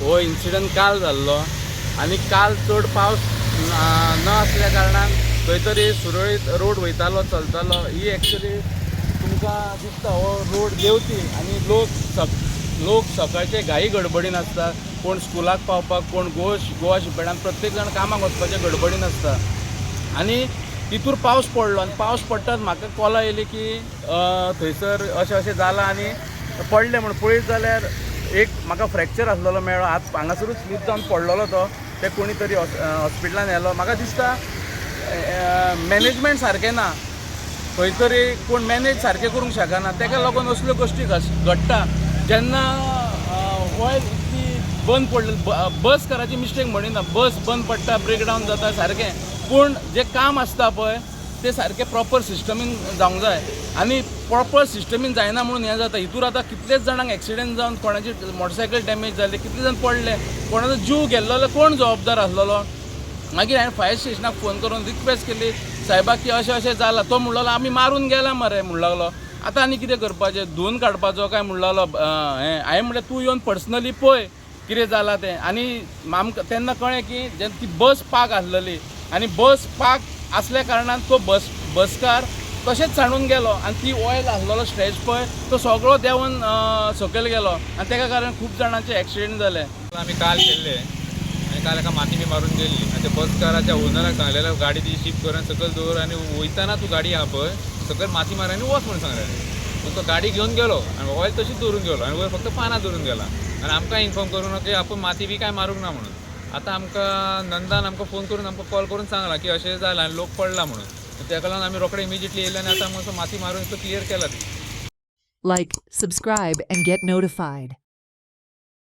हो इन्सिडंट काल जाल्लो आनी काल चड पावस न आसल्या कारणान खंय तरी सुरळीत रोड वयतालो चलतालो ही एक्चुली तुमकां दिसता हो रोड देंवती आनी लोक सकाळचे घाई गडबडीन आसता, कोण स्कुलाक पावपाक, कोण गोवा शिपेडान प्रत्येक जाण कामाक वचपाचे गडबडीन आसता आनी तितूर पावस पडलो आनी पावस पडटात म्हाका कॉल येयली की थंयसर अशें जालां आनी पडलें म्हण पळयत जाल्यार एक म्हाका फ्रॅक्चर आसलेलो मेळ्ळो हात हांगासरूच स्लीप जावन पडलेलो तो ते कोणी तरी हॉस्पिटलान व्हेलो. म्हाका दिसता मॅनेजमेंट सारकें ना, खंय तरी कोण मॅनेज सारकें करूंक शकना, ताका लागून असल्यो गोश्टी घडटा. जेन्ना ऑयल ती बंद पडली, बस कराची मिस्टेक म्हणिना, बस बंद पडटा, ब्रेकडावन जाता सारकें, पूण जें काम आसता पळय ते सारकें प्रॉपर सिस्टमीन जावंक जाय आनी प्रॉपर सिस्टमीन जायना म्हणून हें जाता. हितूर आतां कितलेच जाणांक एक्सिडेंट जावन कोणाची मोटरसायकल डॅमेज जाली, कितले जाण पडले, कोणाचो जीव गेल्लो, कोण जबाबदार आसलेलो. मागीर हांवें फायर स्टेशनाक फोन करून रिक्वेस्ट केली सायबाक की अशें जालां. तो म्हणलेलो आमी मारून गेला मरे म्हणूंक लागलो. आतां आनी कितें करपाचें, धुवन काडपाचो काय म्हणूंक लागलो. हांवें म्हणलें तूं येवन पर्सनली पळय कितें जालां तें. आनी आमकां तेन्ना कळ्ळें की जेन्ना ती बस पाक आसलेली आनी बस पाक असल्या कारणान तो बसकार तशेंच सांडून गेलो आनी ती ऑयल आसलेलो स्ट्रेच पळय तो सगळो देंवन सकयल गेलो आनी तेका कारण खूब जाणांचे एक्सिडेंट जाले. आम्ही काल केल्ले आनी काल एका माती बी मारून गेल्ली आनी त्या बसकाराच्या ओनराक सांगलेलो गाडी ती शिफ्ट कर आनी सकयल दवर आनी वयताना तू गाडी आहा पळय सकयल माती मार आनी वच म्हणून सांगलेलें. पूण तो गाडी घेवन गेलो आनी ऑयल तशीच दवरून गेलो आनी वयर फक्त पानां दवरून गेला आनी आमकां इन्फॉर्म करूं की आपूण माती बी काय मारूंक ना म्हणून. आतां आमकां नंदान आमकां फोन करून आमकां कॉल करून सांगला की अशें जालां आनी लोक पडला म्हणून. ताका लागून आमी रोखडे इमिजिएटली येयले आनी आतां माती मारून तो क्लियर केला. Like, subscribe, and get notified.